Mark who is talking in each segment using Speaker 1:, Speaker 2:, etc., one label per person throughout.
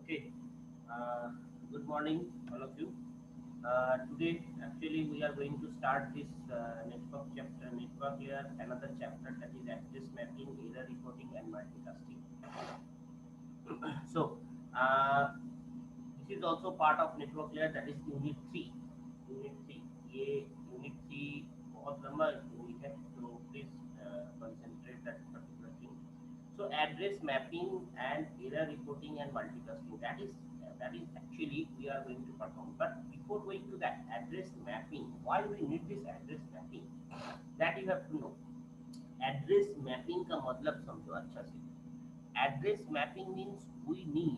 Speaker 1: Okay. Good morning, all of you. Today, actually, we are going to start this network chapter, network layer, another chapter that is address mapping, error reporting, and multicasting. So, uh, this is also part of network layer, that is unit 3. Unit 3. ये unit 3 बहुत लंबा unit है, so please concentrate that particular thing. So address mapping and error reporting and multicasting. That is actually we are going to perform. But before going to that address mapping, why we need this address mapping? That you have to know. Address mapping का मतलब समझो अच्छा से. Address mapping means we need.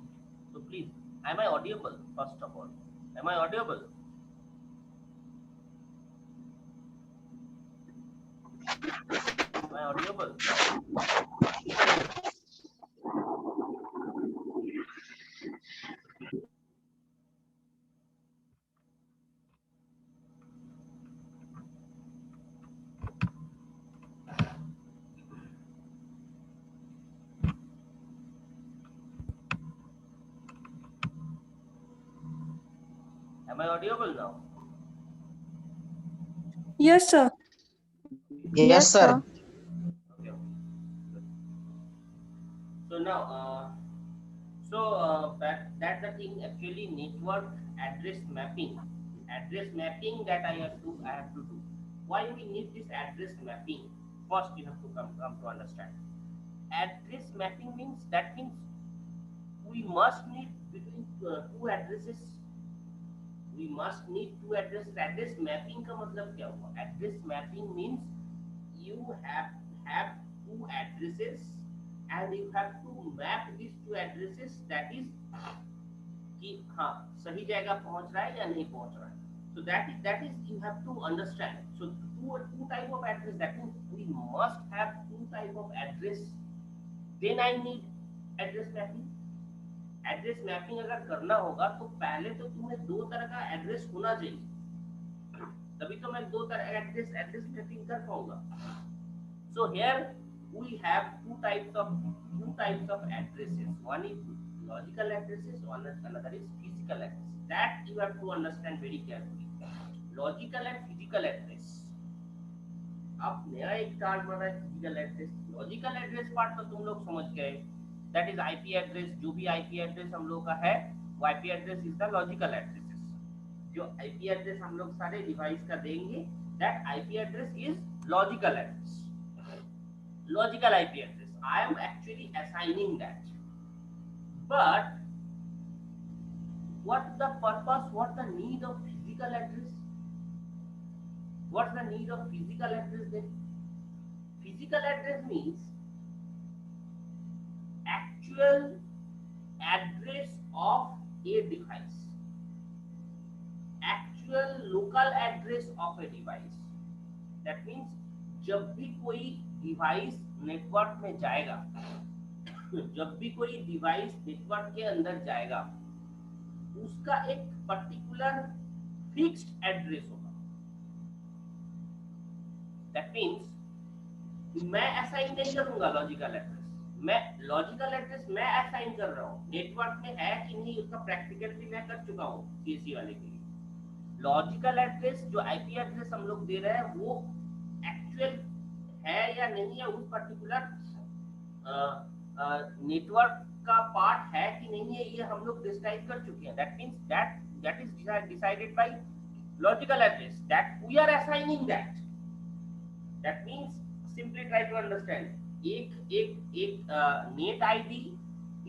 Speaker 1: So please, am I audible? First of all, am I audible? Am I audible? Am I audible now?
Speaker 2: Yes, sir.
Speaker 1: Okay.
Speaker 3: Yes,
Speaker 2: Yes,
Speaker 3: sir.
Speaker 2: sir.
Speaker 1: Okay. Okay. Good. So now, that's the thing. Actually, network address mapping. Address mapping that I have to do. Why we need this address mapping? First, you have to come to understand. Address mapping means that means we must need between two addresses. We must need two addresses. Address mapping का मतलब क्या हुआ? Address mapping means you have two addresses and you have to map these two addresses, that is कि हाँ सही जगह पहुंच रहा है या नहीं पहुंच रहा है. So that is you have to understand. So two type of address, that means we must have two type of address. Then I need address mapping. Address mapping अगर करना होगा तो पहले तो तुम्हें दो तरह का एड्रेस होना चाहिए, तभी तो मैं दो तरह एड्रेस मैपिंग कर पाऊंगा. So here we have two types of addresses. One is logical addresses, another is physical address. That you have to understand very carefully. Logical and physical address. अब नया एक टर्म बना है physical address. Logical address part तो तुम लोग समझ गए. That is IP address. जो भी आईपी एड्रेस हम लोग का है वो IP address is the logical addresses. जो आईपी एड्रेस हम लोग सारे डिवाइस का देंगे, that IP address is logical address. Logical IP address. I am actually assigning that. But what the purpose, what the need of physical address? What's the need of physical address then? Physical address means actual address of a device. Actual local address of a device. That means जब भी कोई device network में जाएगा, जब भी कोई device network के अंदर जाएगा, उसका एक पर्टिकुलर फिक्स्ड एड्रेस होगा. दैट मीन्स मैं असाइन नहीं करूंगा लॉजिकल एड्रेस. मैं लॉजिकल एड्रेस मैं असाइन कर रहा हूँ. नेटवर्क में है कि नहीं उसका प्रैक्टिकल भी मैं कर चुका हूँ सीएससी वाले के लिए. लॉजिकल एड्रेस जो आईपी एड्रेस हम लोग दे रहे हैं वो एक्चुअल है या नहीं है, उस पर्टिकुलर नेटवर्क का पार्ट है कि नहीं है, ये हम लोग डिसाइड कर चुके हैं. That means that is decided by logical address that we are assigning that. That means simply try to understand. एक net ID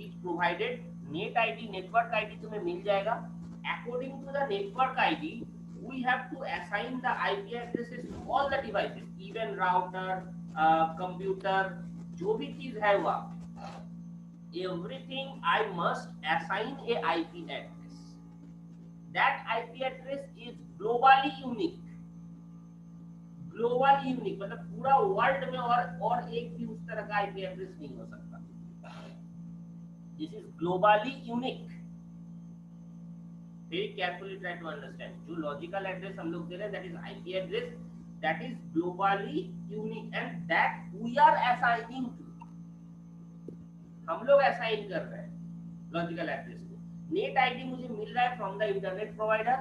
Speaker 1: is provided. Net ID network ID तुम्हें मिल जाएगा. According to the network ID we have to assign the IP addresses to all the devices, even router, computer, जो भी चीज है वहाँ, everything I must assign a IP address. That IP address is globally unique. Globally unique मतलब पूरा world में और एक भी उस तरह का IP address नहीं हो सकता. This is globally unique. Very carefully try to understand. जो लॉजिकल एड्रेस हम लोग दे रहे हैं that is IP address that is globally unique and that we are assigning to. हम लोग असाइन कर रहे हैं लॉजिकल एड्रेस को. नेट आईडी मुझे मिल रहा है from the internet provider,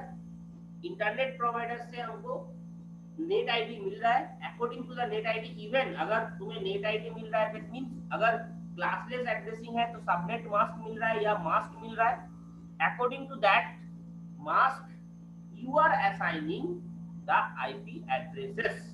Speaker 1: internet provider से हमको नेट आईडी मिल रहा है। According to the net ID, even अगर तुम्हें नेट आईडी मिल रहा है दैट मींस अगर क्लासलेस एड्रेसिंग है तो सबनेट मास्क मिल रहा है या मास्क मिल रहा है। According to that mask you are assigning the IP addresses.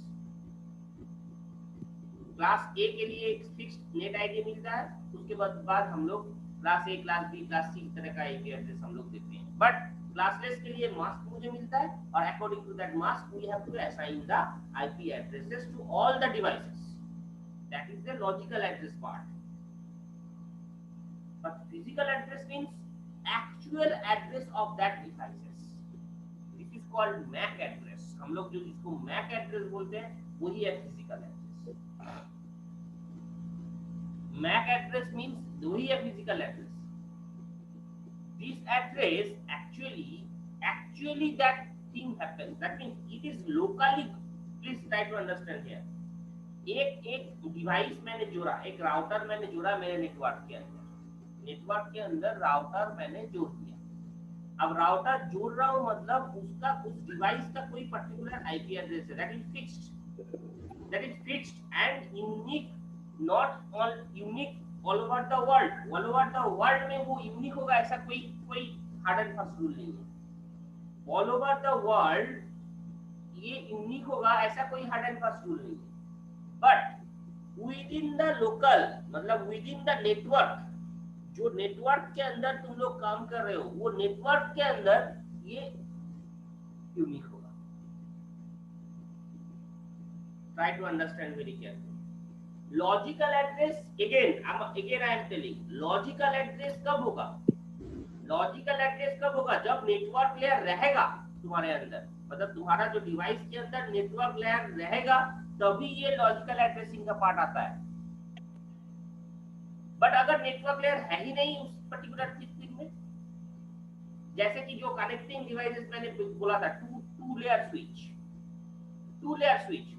Speaker 1: Class A के लिए एक फिक्स्ड नेट आईडी मिलता है, उसके बाद हम लोग class A, class B, class C तरह का आईपी एड्रेस हम लोग देते हैं। बट क्लासलेस के लिए मास्क मुझे मिलता है और according to that mask we have to assign the IP addresses to all the devices. That is the logical address part. But physical address means actual address of that devices. This is called MAC address. हम लोग जो जिसको Mac address बोलते हैं वही है physical address. MAC address means वही है physical address. This address actually that thing happens. That means it is locally. Please try to understand here. एक डिवाइस मैंने जोड़ा, एक राउटर मैंने जोड़ा मेरे नेटवर्क के अंदर। नेटवर्क के अंदर राउटर मैंने जोड़ दिया। अब राउटर जोड़ रहा हूँ मतलब उसका उस डिवाइस का कोई पर्टिकुलर आईपी एड्रेस है। That is fixed and unique, not all unique all over the world. All over the world में वो यूनिक होगा ऐसा कोई हार्ड एंड फास्ट रूल नहीं है। ऑल ओवर द वर्ल्ड ये यूनिक होगा ऐसा कोई हार्ड एंड फास्ट रूल नहीं है। But with in the local, मतलब विद इन द नेटवर्क, जो नेटवर्क के अंदर तुम लोग काम कर रहे हो वो नेटवर्क के अंदर ये यूनिक होगा। Try to understand very carefully. Logical address again I am telling, logical address कब होगा? लॉजिकल एड्रेस कब होगा? जब नेटवर्क लेयर रहेगा तुम्हारे अंदर, मतलब तुम्हारा जो डिवाइस के अंदर नेटवर्क लेयर रहेगा तभी ये लॉजिकल एड्रेसिंग का पार्ट आता है। बट अगर नेटवर्क लेयर है ही नहीं उस पर्टिकुलर चीज में, जैसे कि जो कनेक्टिंग डिवाइसेस मैंने बोला था, टू लेयर स्विच,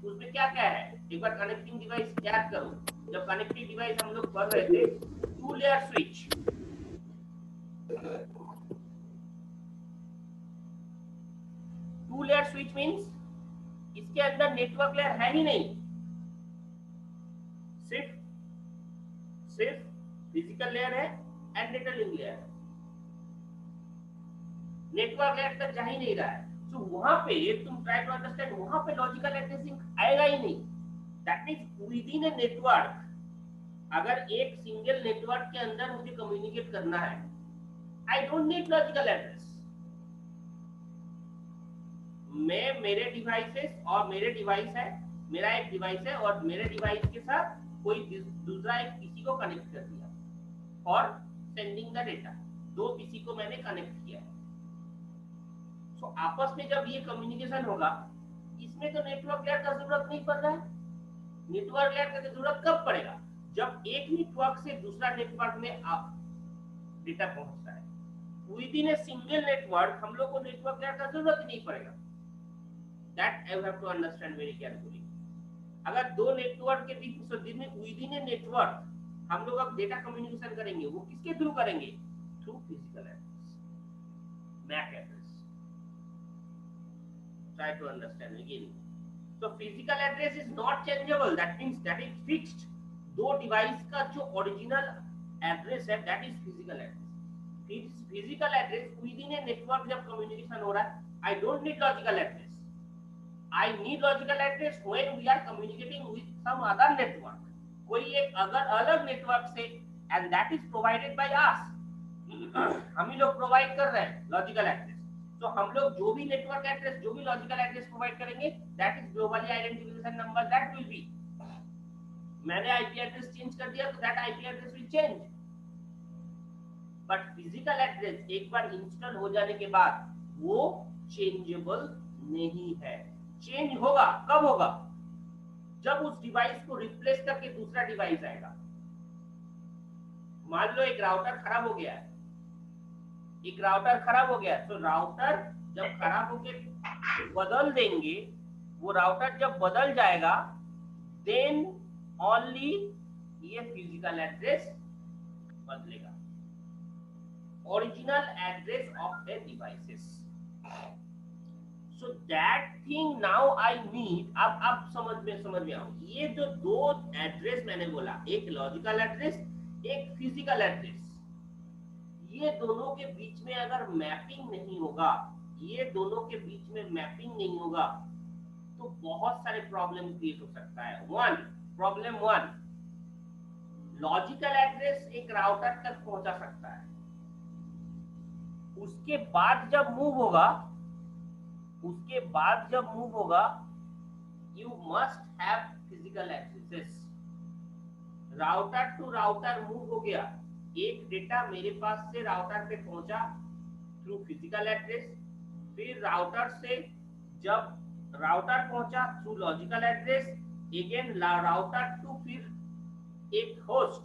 Speaker 1: उसमें क्या क्या है एक बार कनेक्टिंग डिवाइस याद करो। जब कनेक्टिंग डिवाइस हम लोग पढ़ रहे थे, टू लेयर स्विच, मींस इसके अंदर नेटवर्क लेयर है ही नहीं, सिर्फ फिजिकल लेयर है एंड डेटा लिंक लेयर है। नेटवर्क लेयर तक जा ही नहीं रहा है। तो वहां पे तुम ट्राई टू अंडरस्टैंड, वहां पे लॉजिकल एड्रेसिंग आएगा ही नहीं। That means with in a network, अगर एक सिंगल नेटवर्क के अंदर मुझे कम्युनिकेट करना है, I don't need logical address. मैं मेरे डिवाइसेस और मेरे डिवाइस है, मेरा एक डिवाइस है और मेरे डिवाइस के साथ कोई दूसरा एक पीसी को कनेक्ट कर दिया और सेंडिंग द डेटा, दो पीसी को मैंने कनेक्ट किया है। तो आपस में जब ये कम्युनिकेशन होगा, इसमें तो नेटवर्क लेयर का जरूरत नहीं पड़ रहा है। नेटवर्क लेयर का जरूरत कब पड़ेगा? जब एक नेटवर्क से दूसरा नेटवर्क में डेटा पहुंचता है। With in a single network हम लोग को नेटवर्क लेयर का जरूरत ही नहीं पड़ेगा। That I have to understand very carefully. अगर दो नेटवर्क के बीच विद इन ए नेटवर्क हम लोग अब डेटा कम्युनिकेशन करेंगे, वो किसके थ्रू करेंगे? Through physical address, MAC address. Try to understand again. So physical address is not changeable. That means that is fixed. दो डिवाइस का जो ओरिजिनल एड्रेस है that is physical address. Physical address within a network जब communication हो रहा है, I don't need logical address. I need logical address when we are communicating with some other network. कोई एक अगर अलग नेटवर्क से, and that is provided by us. हम ही लोग प्रोवाइड कर रहे हैं लॉजिकल एड्रेस। तो हम लोग जो भी नेटवर्क एड्रेस, जो भी लॉजिकल एड्रेस प्रोवाइड करेंगे, that is globally identification number, that will be. मैंने आईपी एड्रेस चेंज कर दिया तो that IP address will change. But physical address एक बार इंस्टॉल हो जाने के बाद वो चेंजेबल नहीं है। चेंज होगा कब होगा? जब उस डिवाइस को रिप्लेस करके दूसरा डिवाइस आएगा। मान लो एक राउटर खराब हो गया है, तो राउटर जब खराब होके बदल देंगे, वो राउटर जब बदल जाएगा देन ओनली ये फिजिकल एड्रेस बदलेगा। original address of a devices. So that thing now I need. अब समझ में आओ, ये जो दो एड्रेस मैंने बोला, एक लॉजिकल एड्रेस, एक फिजिकल एड्रेस, ये दोनों के बीच में अगर मैपिंग नहीं होगा, ये दोनों के बीच में मैपिंग नहीं होगा, तो बहुत सारे प्रॉब्लम क्रिएट हो सकता है। प्रॉब्लम वन, लॉजिकल एड्रेस एक राउटर तक पहुंचा सकता है, उसके बाद जब मूव होगा you must have physical addresses. Router to router move हो गया, एक डेटा मेरे पास से राउटर पे पहुंचा थ्रू फिजिकल एड्रेस, फिर राउटर से जब राउटर पहुंचा through logical address, again router to फिर एक होस्ट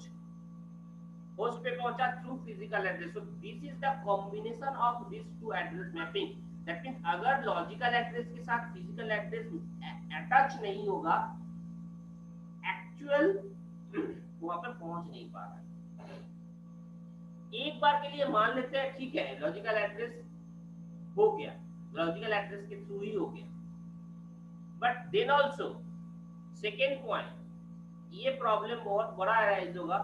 Speaker 1: पे पहुंचा through physical address. So this is the combination of this two address mapping. That means अगर लॉजिकल एड्रेस के साथ फिजिकल एड्रेस अटैच नहीं होगा, एक्चुअल वहां पर पहुंच नहीं पा रहा है। एक बार के लिए मान लेते हैं ठीक है लॉजिकल एड्रेस हो गया, लॉजिकल एड्रेस के थ्रू ही हो गया, but then also second point, ये प्रॉब्लम बहुत बड़ा अराइज होगा।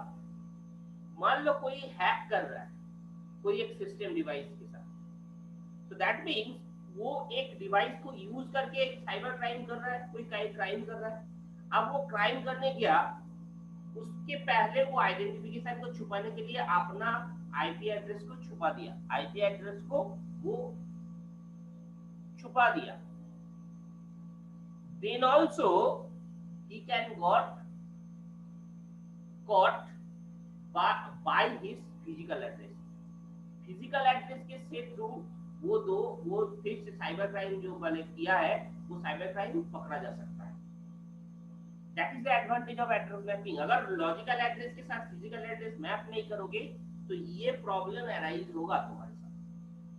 Speaker 1: मान लो कोई हैक कर रहा है कोई एक सिस्टम डिवाइस के साथ, तो दैट मीन्स वो एक डिवाइस को यूज करके एक साइबर क्राइम कर रहा है, कोई क्राइम कर रहा है। अब वो क्राइम करने गया, उसके पहले वो आइडेंटिफिकेशन को छुपाने के लिए अपना आईपी एड्रेस को छुपा दिया, आईपी एड्रेस को वो छुपा दिया। Then also he can got caught by his physical address। Physical address के थ्रू वो फिर से साइबर क्राइम जो मैंने किया है वो साइबर क्राइम पकड़ा जा सकता है। That is the advantage of address mapping. अगर लॉजिकल एड्रेस के साथ फिजिकल एड्रेस मैप नहीं करोगे तो ये प्रॉब्लम अराइज होगा तुम्हारे साथ।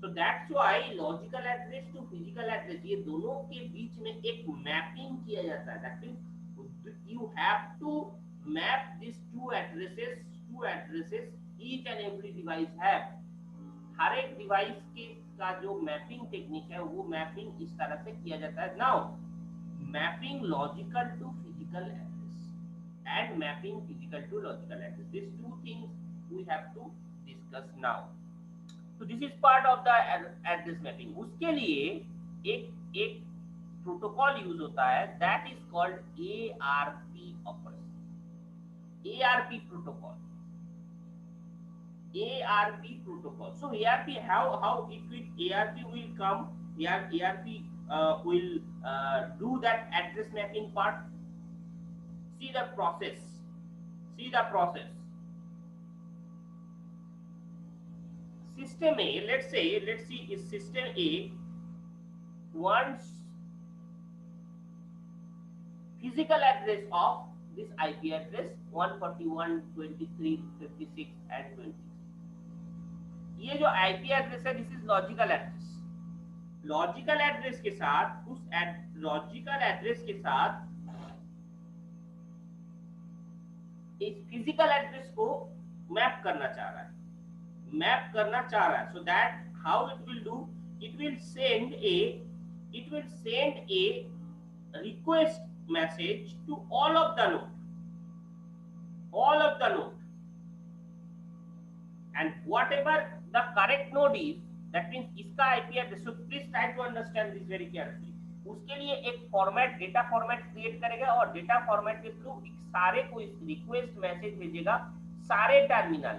Speaker 1: So that's why logical address to physical address, ये दोनों के बीच में एक मैपिंग किया जाता है। That means you have to map these two addresses each and every device have। हर एक डिवाइस के का जो मैपिंग टेक्निक है वो मैपिंग इस तरह से किया जाता है। Now mapping logical to physical address and mapping physical to logical address, these two things we have to discuss now। so this is part of the address mapping। उसके लिए एक प्रोटोकॉल यूज होता है, that is called ARP operation, ARP protocol, ARP protocol. so ARP how it will ARP will come, ARP will do that address mapping part। see the process system A, let's see is system A wants physical address of this IP address 141.23.56 and 26। ये जो IP address है this is logical address. Logical address के साथ उस logical address के साथ इस physical address को मैप करना चाह रहा है। So that how it will do, it will send A request message to all of the node and whatever the correct node is, that means इसका IP address। so please try to understand this very carefully। उसके लिए एक format, data format create करेगा और data format के through सारे को request message भेजेगा सारे टर्मिनल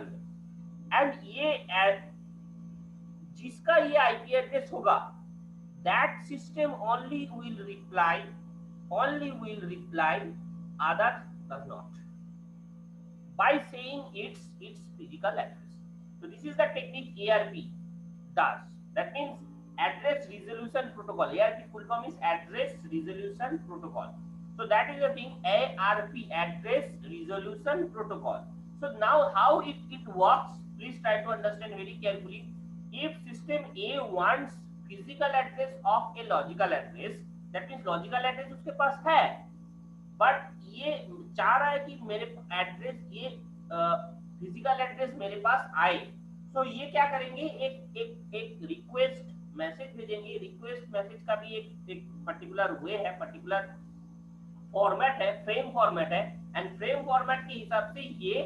Speaker 1: में एंड ये जिसका ये IP एड्रेस होगा that system only will reply, others does not, by saying its physical address। so this is the technique ARP does। that means address resolution protocol, ARP full form is address resolution protocol। so that is the thing, ARP address resolution protocol। so now how it works, please try to understand very carefully। if system A wants physical address of a logical address, that means logical address उसके पास है but ये चाह रहा है कि मेरे address ये physical address मेरे पास आए, तो ये क्या करेंगे, एक एक एक रिक्वेस्ट मैसेज भेजेंगे। रिक्वेस्ट मैसेज का भी एक पर्टिकुलर वे है, पर्टिकुलर फॉर्मेट है, फ्रेम फॉर्मेट है। एंड फ्रेम फॉर्मेट के हिसाब से ये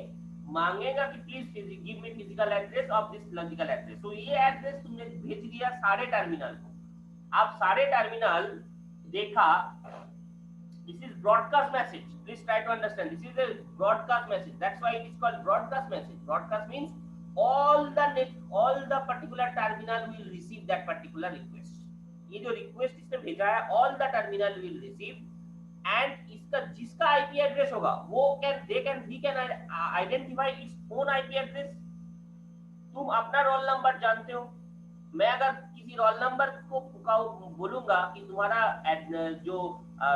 Speaker 1: मांगेगा कि please give me physical address of this logical address. तो ये एड्रेस तुमने भेज दिया सारे टर्मिनल को। आप सारे टर्मिनल देखा, this is broadcast message, please try to understand, this is a broadcast message, that's why it is called broadcast message. Broadcast means all the particular terminal will receive that particular request। ये जो request इसने भेजा है, all the terminal will receive, and इसका जिसका IP address होगा वो he can identify its own IP address. तुम अपना रोल नंबर जानते हो, मैं अगर किसी रोल नंबर को बोलूंगा कि तुम्हारा जो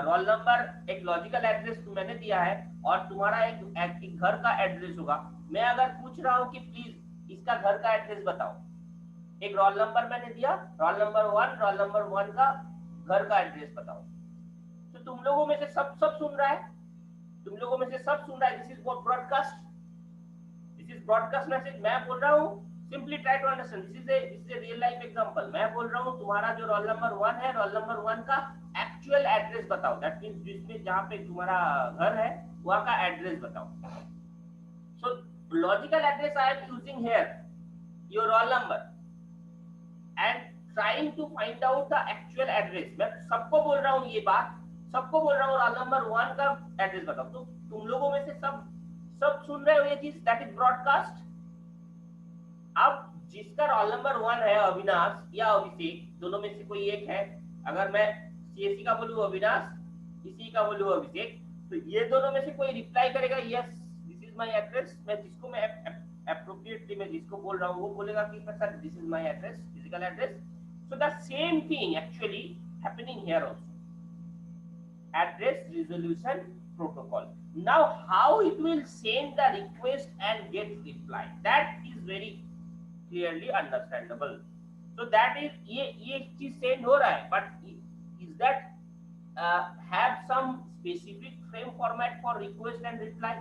Speaker 1: रोल नंबर एक लॉजिकल एड्रेस मैंने दिया है और तुम्हारा एक घर का एड्रेस होगा, मैं अगर पूछ रहा हूँ कि प्लीज इसका घर का एड्रेस बताओ, एक रोल नंबर मैंने दिया, रोल नंबर वन का घर का एड्रेस बताओ, तो तुम लोगों में से सब सुन रहा है, तुम लोगों में से सब सुन रहा है। This is broadcast, this is broadcast message. मैं बोल रहा हूँ, simply try to understand, this is a real life example. मैं बोल रहा हूँ तुम्हारा जो रोल नंबर 1 है, रोल नंबर 1 का एक्चुअल एड्रेस बताओ, दैट मींस जिसमें जहां पे तुम्हारा घर है वहां का एड्रेस बताओ। So logical address I am using here your roll number and trying to find out the actual address. मैं सबको बोल रहा हूँ ये बात, सबको बोल रहा हूँ रोल नंबर 1 का एड्रेस बताओ। तो तुम लोगों में से सब सुन रहे हो ये चीज, दैट इज ब्रॉडकास्ट। अब जिसका रोल नंबर 1 है, अविनाश या अभिषेक, दोनों में से कोई एक है, अगर मैं सीएससी का बोलूं अविनाश, इसी का बोलूं अभिषेक, तो ये दोनों में से कोई रिप्लाई करेगा yes this is my address. मैं जिसको मैं एप्रोप्रिएटली मैं जिसको बोल रहा हूँ वो बोलेगा कि sir this is my address, physical address. So the same thing actually happening here also, address resolution protocol. Now how it will send the request and get reply, that is very clearly understandable. So that is ये चीज send हो रहा है, but is that have some specific frame format for request and reply?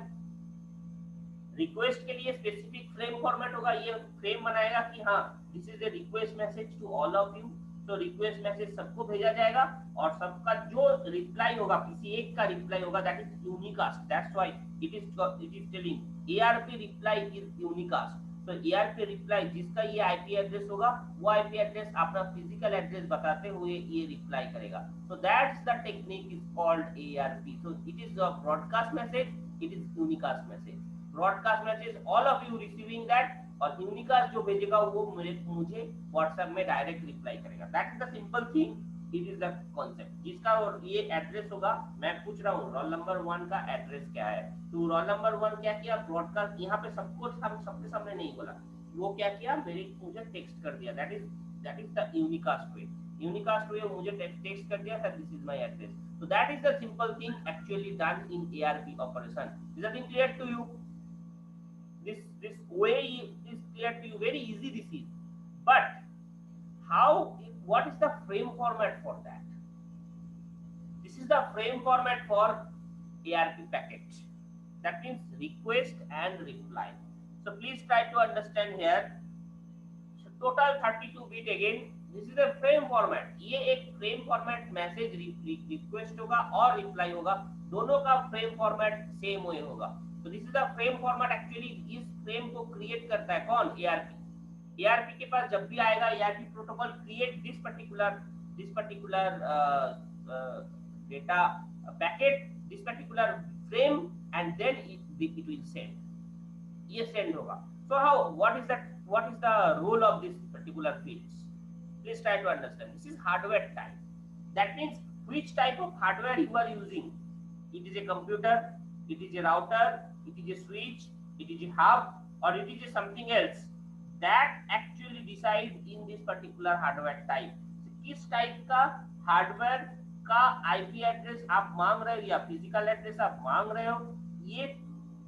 Speaker 1: Request के लिए specific frame format होगा, ये frame बनाएगा कि हाँ this is a request message to all of you. तो रिक्वेस्ट मैसेज सबको भेजा जाएगा और सबका जो रिप्लाई होगा, किसी एक का रिप्लाई होगा, that is unicast. That's why it is telling ARP reply is unicast. तो एआरपी रिप्लाई जिसका ये आईपी एड्रेस होगा, वो आईपी एड्रेस अपना फिजिकल एड्रेस बताते हुए ये रिप्लाई करेगा। So that's the technique is called ARP. So it is a broadcast message, it is unicast message. Broadcast message all of you receiving that, और unicast जो भेजेगा वो मुझे व्हाट्सएप में डायरेक्ट रिप्लाई करेगा। That is the simple thing, it is the concept. जिसका और ये एड्रेस होगा, मैं पूछ रहा हूँ रोल नंबर 1 का एड्रेस क्या है, तो रोल नंबर 1 क्या किया, ब्रॉडकास्ट यहाँ पे सबके सामने नहीं बोला, वो क्या किया, मुझे टेक्स्ट कर दिया। That is the unicast way. Unicast way मुझे टेक्स्ट कर दिया, this is my address. So that is the simple thing actually done in ARP operation. Is that clear to you? This way is clear to you, very easy this is. But what is the frame format for that? This is the frame format for ARP packet. That means request and reply. So please try to understand here. So total 32 bit again. This is a frame format. ये एक frame format message request होगा और reply होगा, दोनों का frame format same way होगा। तो this is the frame format. Actually इस फ्रेम को क्रिएट करता है कौन, एआरपी। एआरपी के पास जब भी आएगा ARP protocol create this particular data packet, this particular frame, and then it will send. ये सेंड होगा। So how what is the role of this particular fields? Please try to understand. This is hardware type. That means which type of hardware you are using. It is a computer, it is a router, it is a switch, it is a hub, or it is a something else. That actually decide in this particular hardware type. किस type का hardware का IP address आप मांग रहे हो या physical address आप मांग रहे हो, ये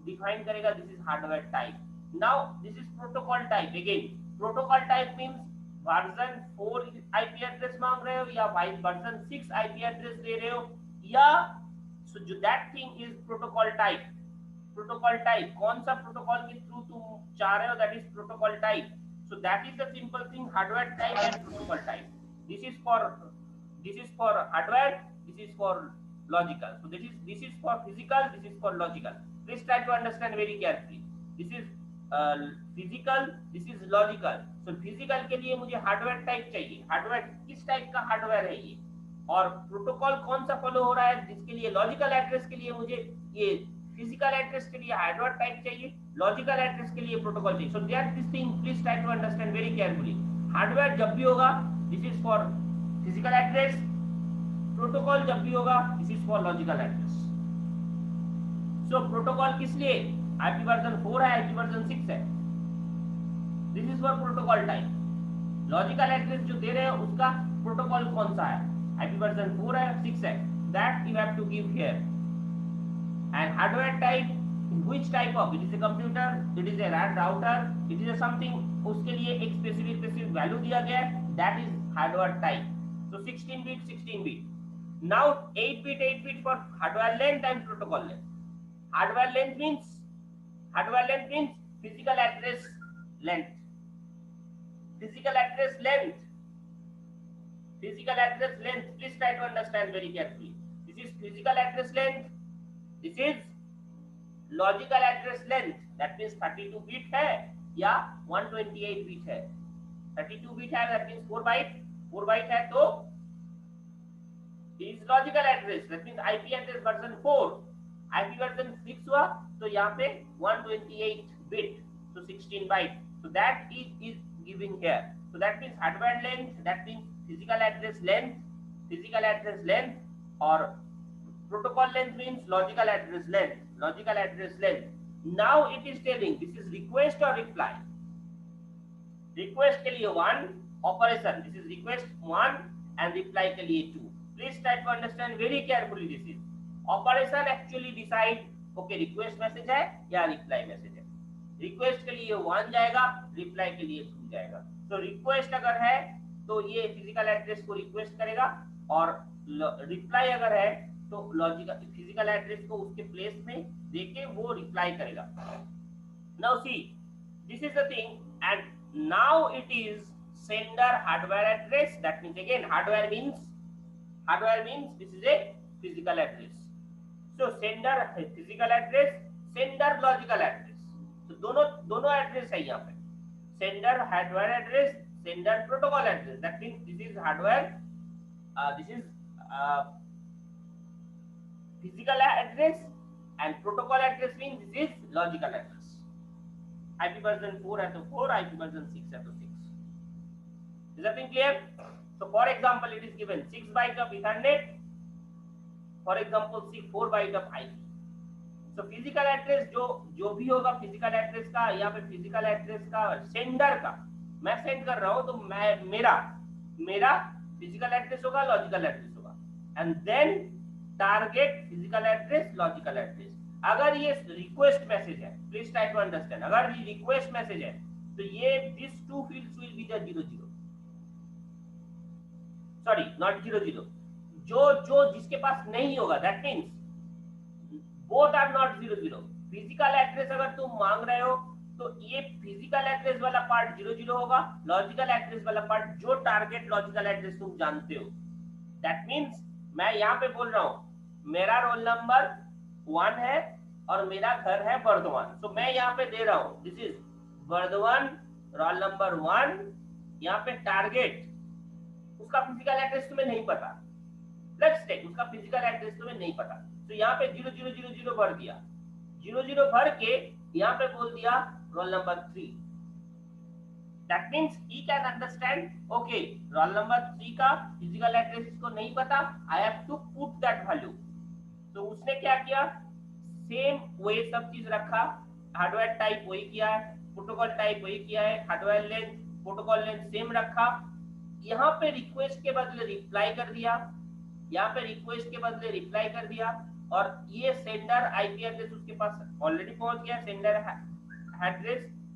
Speaker 1: डिफाइन करेगा। This is hardware type. Now this is protocol type. Again, protocol type means version 4 IP address मांग रहे हो या वर्जन 6 आईपी एड्रेस दे रहे हो, या so that thing is protocol type. Protocol type, कौन सा प्रोटोकॉल के थ्रू तुम चाह रहे हो, that is protocol type. So that is the simple thing, hardware type and protocol type. This is for hardware, this is for logical. So this is for physical, this is for logical. Please try to understand very carefully. This is physical, this is logical. So physical के लिए मुझे hardware type चाहिए, hardware किस type का hardware है ये, और protocol कौन सा फॉलो हो रहा है, जिसके लिए लॉजिकल एड्रेस के लिए मुझे ये फिजिकल एड्रेस के लिए हार्डवेयर टाइप चाहिए, लॉजिकल एड्रेस के लिए प्रोटोकॉल चाहिए. So that this thing please try to understand very carefully. Hardware जब भी होगा this is for physical address, protocol जब भी होगा this is for logical address. So protocol किस लिए, आईपी वर्जन 4 है, आईपी वर्जन 6 है, this is for protocol type. Logical address जो दे रहे हैं उसका प्रोटोकॉल कौन सा है, आईपी वर्जन 4 है, 6 है, that you have to give here. And hardware type, which type of, it is a computer, it is a router, it is a something, उसके लिए एक स्पेसिफिक वैल्यू दिया गया है, that is hardware type. So 16 bit 16 bit. Now 8 bit for hardware length and protocol length. Hardware length means physical address length. Physical address length. Physical address length. Please try to understand very carefully. This is physical address length. This is logical address length, that means 32 bit है या 128 bit है. 32 bit है that means 4 byte है, तो is logical address, that means IP address version 4. IP version 6 हुआ तो यहाँ पे 128 bit, so 16 byte. so that is giving here. so that means hardware length, that means physical address length, और protocol length means logical address length. Now it is telling this is request or reply. Request के लिए 1 operation, this is request 1 and reply के लिए 2. Please try to understand very carefully. This is operation actually decide okay request message है या reply message है. Request के लिए 1 जाएगा, reply के लिए 2 जाएगा. So request अगर है तो ये physical address को request करेगा, और reply अगर है तो लॉजिकल फिजिकल एड्रेस को उसके प्लेस में देके वो रिप्लाई करेगा. Now see this is the thing, and now it is sender hardware address. That means again hardware means this is a physical address. So sender physical address, sender logical address. तो दोनों address है यहाँ पे, sender hardware address, sender protocol address. That means this is hardware, this is physical address, and protocol address means this is logical address. IP version 4 है तो 4, IP version 6 है तो 6. Is that thing clear? So for example it is given 6 byte of Ethernet, for example 4 byte of IP. So physical address जो भी होगा physical address का, यहाँ पे physical address का sender का मैं send कर रहा हूँ, तो मेरा physical address होगा, logical address होगा, and then target physical address, logical address. अगर ये रिक्वेस्ट मैसेज है, प्लीज ट्राई टू अंडरस्टैंड, अगर ये रिक्वेस्ट मैसेज है तो ये this two fields will be the 00, sorry not 00, जो जिसके पास नहीं होगा, that means both are not 00. Physical address अगर तुम मांग रहे हो तो ये फिजिकल एड्रेस वाला पार्ट 00 होगा, लॉजिकल एड्रेस वाला पार्ट जो टारगेट लॉजिकल एड्रेस तुम जानते हो. दैट मींस मैं यहाँ पे बोल रहा हूँ मेरा रोल नंबर 1 है और मेरा घर है बर्दवान. तो मैं यहाँ पे दे रहा हूँ this is Burdwan roll number 1. यहाँ पे टारगेट उसका फिजिकल एड्रेस तुम्हें नहीं पता, लेट्स टेक उसका फिजिकल एड्रेस तुम्हें नहीं पता, तो यहाँ पे 0000 भर दिया, 00 भर के यहाँ पे बोल दिया roll number 3. That means he can understand, okay, roll number 3 का physical address इसको नहीं पता, I have to put that value. तो उसने क्या किया, सेम वही सब चीज रखा, हार्डवेयर टाइप वही किया है, प्रोटोकॉल टाइप वही किया है, hardware length protocol length same रखा. यहाँ पे रिक्वेस्ट के बदले रिप्लाई कर दिया, यहाँ पे रिक्वेस्ट के बदले रिप्लाई कर दिया, और ये सेंडर आईपी एड्रेस उसके पास ऑलरेडी पहुंच गया,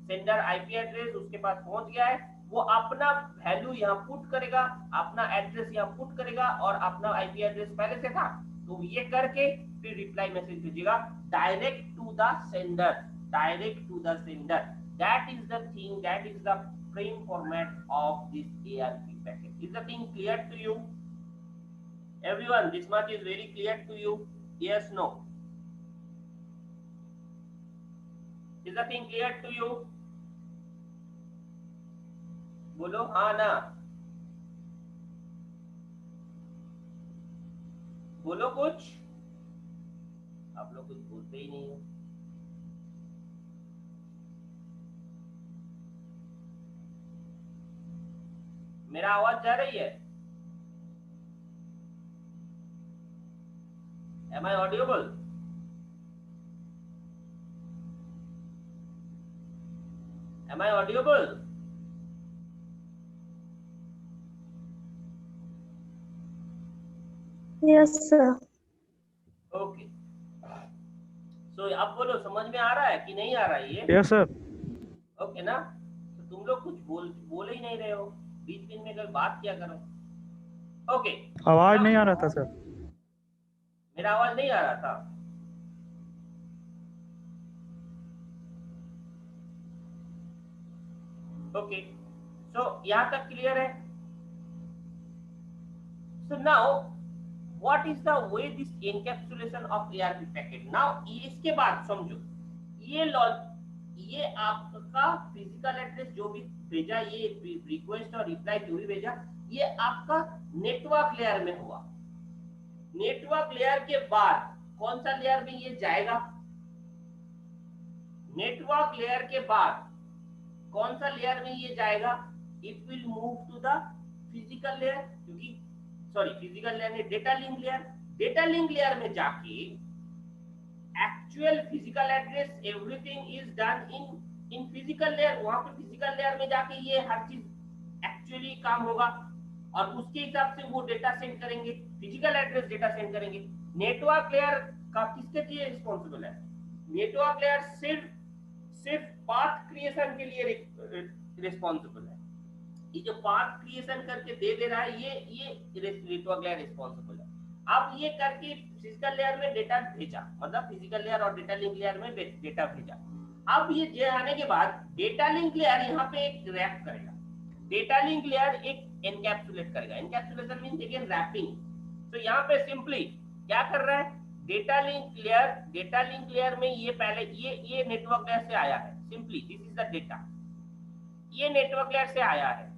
Speaker 1: सेंडर आईपी एड्रेस उसके पास पहुंच गया है. वो अपना वैल्यू यहाँ पुट करेगा, अपना एड्रेस यहाँ पुट करेगा, और अपना आईपी एड्रेस पहले से था तो ये करके फिर रिप्लाई मैसेज भेजेगा direct to the sender, direct to the sender. That is the thing, that is the frame format of this ARP packet. Is the thing clear to you? Everyone, this much is very clear to you? Yes, no? Is the thing clear to you? बोलो हाँ ना, बोलो कुछ। आप लोग कुछ बोलते ही नहीं हो। मेरा आवाज जा रही है? Am I audible? Am I audible?
Speaker 2: Yes, sir.
Speaker 1: Okay. So अब बोलो, समझ में आ रहा है कि नहीं आ रहा है ये?
Speaker 3: Yes, sir.
Speaker 1: ओके ना? तो तुम लोग कुछ बोल ही नहीं रहे हो, बीच बीच में अगर बात किया करो। ओके।
Speaker 3: आवाज नहीं आ रहा था सर।
Speaker 1: मेरा आवाज नहीं आ रहा था? ओके, सो यहाँ तक क्लियर है? So now what is the way this encapsulation of ARP packet? Now इसके बाद समझो, ये आपका फिजिकल एड्रेस जो भी भेजा, ये रिक्वेस्ट और रिप्लाई जो भी भेजा, ये आपका नेटवर्क लेयर में हुआ। नेटवर्क लेयर के बाद कौन सा लेयर में ये जाएगा? नेटवर्क लेयर के बाद कौन सा लेयर में ये जाएगा? It will move to the physical layer, क्योंकि सॉरी फिजिकल लेयर नहीं, data link layer. Data link layer में जाके actual physical address everything is done in physical layer. वहां पे फिजिकल लेयर में जाके ये हर चीज एक्चुअली काम होगा और उसके हिसाब से वो डेटा सेंड करेंगे, फिजिकल एड्रेस डेटा सेंड करेंगे। नेटवर्क लेयर का किसके लिए रिस्पॉन्सिबल है? नेटवर्क लेयर सिर्फ पाथ क्रिएशन के लिए रिस्पॉन्सिबल है। ये जो पाथ क्रिएशन करके दे रहा है, ये नेटवर्क लेयर रिस्पॉन्सिबल है। अब ये करके फिजिकल लेयर में डेटा भेजा, मतलब फिजिकल लेयर और डेटा लिंक लेयर में डेटा भेजा। अब ये आने के बाद डेटा लिंक लेयर यहाँ पे एक रैप करेगा। डेटा लिंक लेयर एक एनकैप्सुलेट करेगा। Encapsulation means again wrapping. तो यहाँ पे सिंपली क्या कर रहा है? डेटा लिंक लेयर में ये पहले ये नेटवर्क लेयर से आया है। Simply this is the data, ये नेटवर्क लेयर से आया है।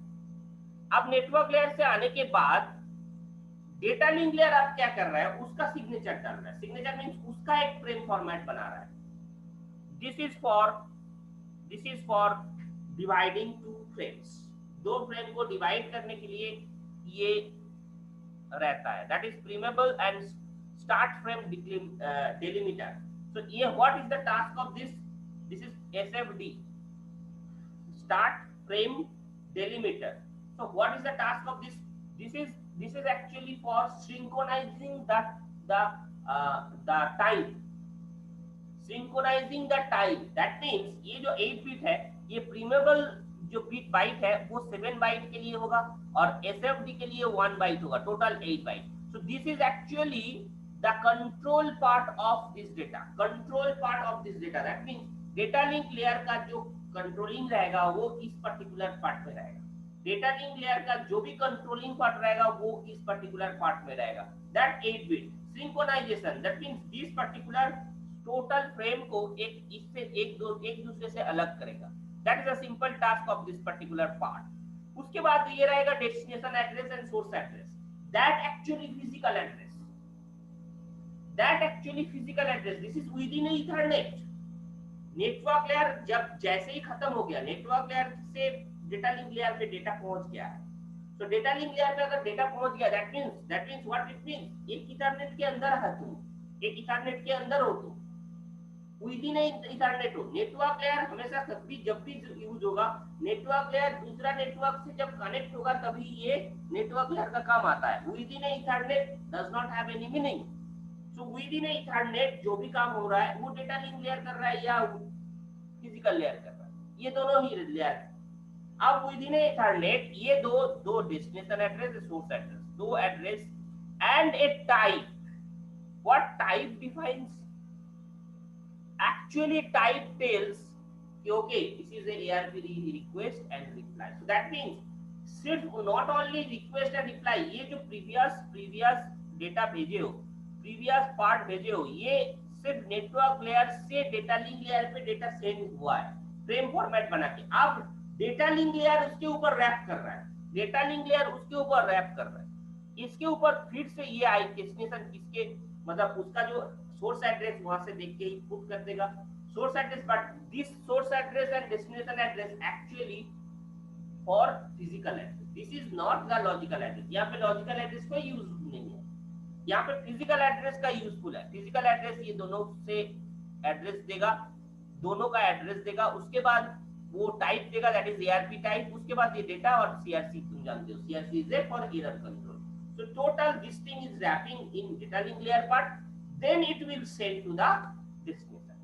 Speaker 1: अब नेटवर्क लेयर से आने के बाद डेटा लिंक लेयर आप क्या कर रहा है? उसका सिग्नेचर डाल रहा है। सिग्नेचर मींस उसका एक फ्रेम फॉर्मेट बना रहा है। This is for dividing two frames. दो फ्रेम को डिवाइड करने के लिए ये रहता है। That is preamble and start frame delimiter. So ये what is the task of this? This is SFD, start frame delimiter. So what is the task of this? This is actually for synchronizing the time. Synchronizing the time. That means ये जो 8 bit है, ये preamble जो bit bite है वो 7 bite के लिए होगा और SFD के लिए 1 बाइट होगा, total 8 byte. So this is actually the control part of this data. Control part of this data. That means data link layer का जो कंट्रोलिंग रहेगा वो इस पर्टिकुलर पार्ट में रहेगा। डेटा लिंक लेयर का जो भी कंट्रोलिंग पार्ट रहेगा वो इस पर्टिकुलर पार्ट में रहेगा। That 8 bit synchronisation, that means this particular total frame को एक दूसरे से अलग करेगा। That is a simple task of this particular part. उसके बाद ये रहेगा destination address and source address. That actually physical address, this is with in Ethernet. Network layer जब जैसे ही खत्म हो गया, नेटवर्क लेयर से डेटा लिंक लेयर पे डेटा पहुंच गया है। तो डेटा लिंक लेयर पे अगर डेटा पहुंच गया, that means what it means, एक ईथरनेट के अंदर है तुम, एक ईथरनेट के अंदर हो तुम, विद इन ईथरनेट हो। नेटवर्क लेयर हमेशा कभी जब भी यूज होगा, नेटवर्क लेयर दूसरा नेटवर्क से जब कनेक्ट होगा तभी ये नेटवर्क लेयर का काम आता है। With in Ethernet does not have any meaning. So with in Ethernet जो भी काम हो रहा है वो डेटा लिंक लेयर कर रहा है या फिजिकल लेयर कर रहा है, ये दोनों ही लेयर है। अब विद इन ईथरनेट ये दो डेस्टिनेशन एड्रेस, सोर्स एड्रेस, दो address and A type, type defines, actually type tells okay, this is a ARP request and reply. So that means सिर्फ not only request and reply, ये जो previous data भेजे हो, previous part भेजे हो, ये सिर्फ नेटवर्क लेयर से डेटा लिंक लेयर पे डेटा सेंड हुआ है फ्रेम फॉर्मेट बना के. अब डेटा लिंक लेयर उसके ऊपर रैप कर रहा है, डेटा लिंक लेयर उसके ऊपर रैप कर रहा है, इसके ऊपर फिर से ये आई डेस्टिनेशन किसके, मतलब उसका जो सोर्स एड्रेस वहां से देख के ही पुट कर देगा source address. But this source address and destination address actually for physical address, this is not the logical address. यहाँ पे लॉजिकल एड्रेस का यूज नहीं है, यहाँ पे फिजिकल एड्रेस का यूजफुल है. फिजिकल एड्रेस ये दोनों से एड्रेस देगा, दोनों का एड्रेस देगा, उसके बाद वो टाइप देगा दैट इज ARP टाइप, उसके बाद ये डेटा और CRC तुम जानते हो, CRC is for error control. So total this thing is wrapping in data link layer part, then it will send to the destination.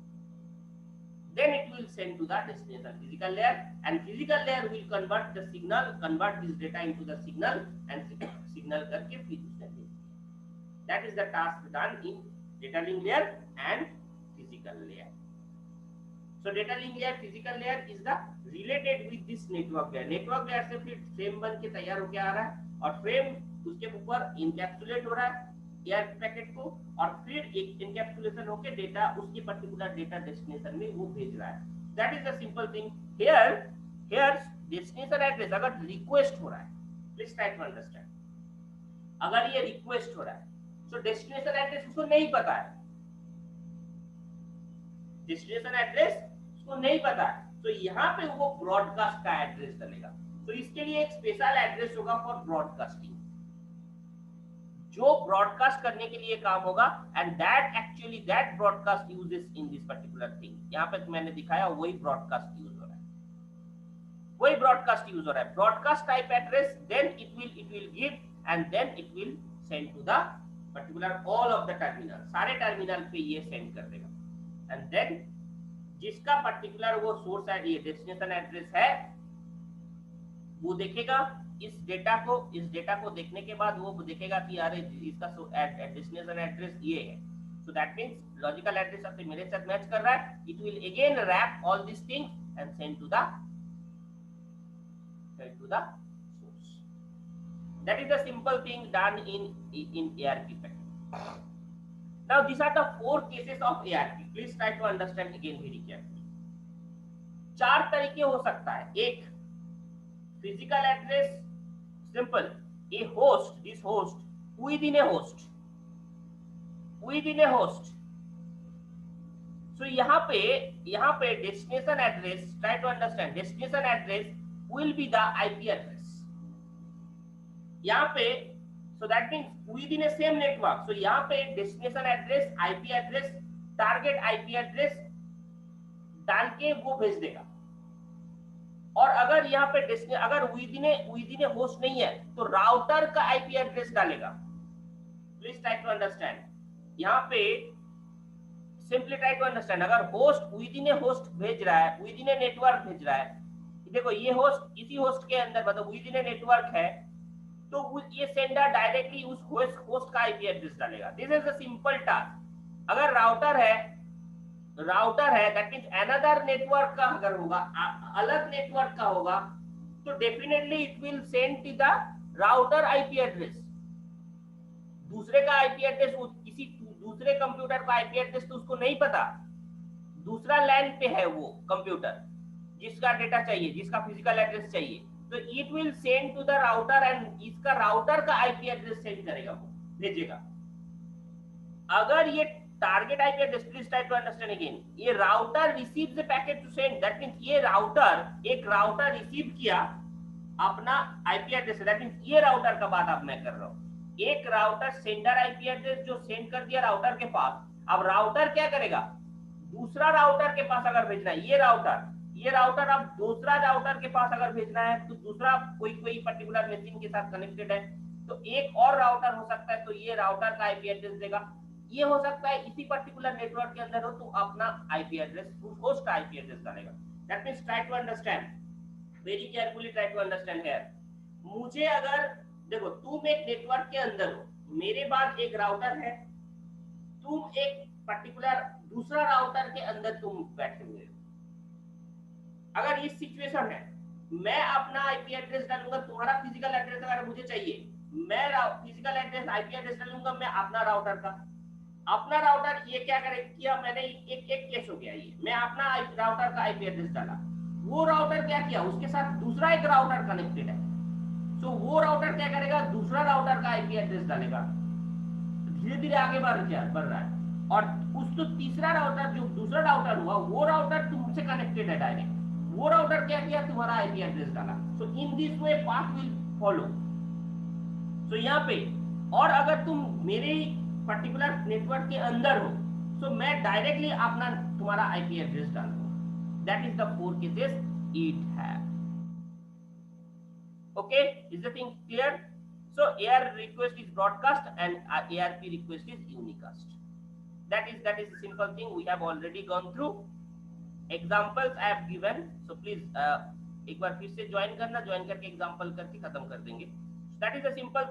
Speaker 1: Then it will send to the destination physical layer, and physical layer will convert the signal, convert this data into the signal, and signal करके फिर उसने भेज दिया. That is the task done in data link layer and physical layer. So data link layer, physical layer is the related with this network layer. Network layer से फिर frame बन के तैयार होके आ रहा है, और फ्रेम उसके ऊपर इनकैप्सुलेट हो रहा है ARP पैकेट को, और फिर एक इनकैप्सुलेशन होके डेटा उसकी पर्टिकुलर डेटा डेस्टिनेशन में वो भेज रहा है. That is the simple thing. Here destination address अगर रिक्वेस्ट हो रहा है, प्लीज ट्राई टू अंडरस्टैंड, अगर ये रिक्वेस्ट हो रहा है तो डेस्टिनेशन एड्रेस उसको नहीं पता है, डेस्टिनेशन एड्रेस उसको नहीं पता है, तो यहाँ पे वो ब्रॉडकास्ट का एड्रेस डालेगा. तो इसके लिए एक स्पेशल एड्रेस होगा फॉर ब्रॉडकास्टिंग, जो ब्रॉडकास्ट करने के लिए काम होगा, and that broadcast uses in this particular thing. यहाँ पे मैंने दिखाया वही ब्रॉडकास्ट यूज हो रहा है, वही ब्रॉडकास्ट यूज हो रहा है. Broadcast type address, then it will give and then it will send to the particular all of the terminal, सारे टर्मिनल पे ये सेंड कर देगा. एंड देन जिसका पर्टिकुलर वो सोर्स है, ये डेस्टिनेशन एड्रेस है, वो देखेगा इस डेटा को देखने के बाद वो देखेगा कि अरे इसका डेस्टिनेशन एड्रेस ये है. So that means logical address अपने मेरे साथ मैच कर रहा है. It will again wrap all this things and send to the source. That is the simple thing done in ARP packet. Now these are the 4 cases of ARP. Please try to understand again very carefully. 4 तरीके हो सकता है. एक, physical address, simple. A host, this host, within a host. So यहाँ पे destination address, try to understand. Destination address will be the IP address. यहाँ पे so that means within a same network. So यहाँ पे destination address, IP address, target IP address डाल के वो भेज देगा. और अगर यहाँ पे अगर within a host नहीं है तो राउटर का IP एड्रेस डालेगा. Please try to understand. यहाँ पे simply try to understand. अगर host within a host भेज रहा है, within a network भेज रहा है, देखो ये होस्ट इसी होस्ट के अंदर मतलब within a network है, तो ये सेंडर डायरेक्टली उस होस्ट का आईपी एड्रेस डालेगा. This is a simple task. अगर राउटर है दैट मींस अनदर नेटवर्क का अगर होगा, अलग नेटवर्क का होगा, तो definitely it will send to the router IP address. दूसरे का आईपी एड्रेस, किसी दूसरे कंप्यूटर का आईपी एड्रेस तो उसको नहीं पता, दूसरा लैन पे है वो कंप्यूटर जिसका डेटा चाहिए, जिसका फिजिकल एड्रेस चाहिए, तो it will send to the router and इसका राउटर का आईपी एड्रेस सेंड करेगा, वो भेजेगा. अगर ये target IP address, please try to understand again, ये router receives the packet to send, that means ये एक राउटर रिसीव किया अपना आईपी एड्रेस, दैट मींस ये राउटर का बात अब मैं कर रहा हूं. एक राउटर सेंडर आईपी एड्रेस जो सेंड कर दिया राउटर के पास, अब राउटर क्या करेगा, दूसरा राउटर के पास अगर भेजना है, ये राउटर अब दूसरा राउटर के पास अगर भेजना है, तो दूसरा कोई पर्टिकुलर मशीन के साथ कनेक्टेड है, तो एक और राउटर हो सकता है, तो ये राउटर का आईपी एड्रेस देगा. ये हो सकता है इसी पर्टिकुलर नेटवर्क के अंदर हो, तो अपना आईपी एड्रेस, होस्ट का आईपी एड्रेस डालेगा. That means try to understand very carefully, try to understand here. मुझे अगर देखो तुम एक नेटवर्क के अंदर हो, मेरे पास एक राउटर है, तुम तुम एक पर्टिकुलर दूसरा राउटर के अंदर तुम बैठे हुए हो। अगर इस सिचुएशन है, मैं अपना आईपी एड्रेस डालूंगा, तुम्हारा फिजिकल एड्रेस अगर मुझे चाहिए, मैं फिजिकल एड्रेस आईपी एड्रेस डालूंगा मैं अपना राउटर का। अपना राउटर ये क्या करेगा, मैंने एक केस हो गया, ये मैं अपना राउटर का आईपी एड्रेस डाला, वो राउटर क्या किया, उसके साथ दूसरा एक राउटर कनेक्टेड है, तो वो राउटर क्या करेगा, दूसरा राउटर का आईपी एड्रेस डालेगा, धीरे धीरे आगे बढ़ रहा है, और उस तो तीसरा राउटर जो दूसरा राउटर हुआ, वो राउटर तुमसे कनेक्टेड है डायरेक्ट, वो राउटर क्या किया, तुम्हारा आईपी एड्रेस डाला। So in this way path will follow. So यहाँ पे, और अगर तुम मेरे पर्टिकुलर नेटवर्क के अंदर हो, सो मैं डायरेक्टली अपना तुम्हारा आईपी एड्रेस डालूंगा। That is the 4 cases it have. Okay, is the thing clear? So AR request is broadcast and ARP request is unicast. That is a simple thing we have already gone through. Examples I have given, so please एक बार फिर से join करना, join करके example करके खत्म कर देंगे। That is a simple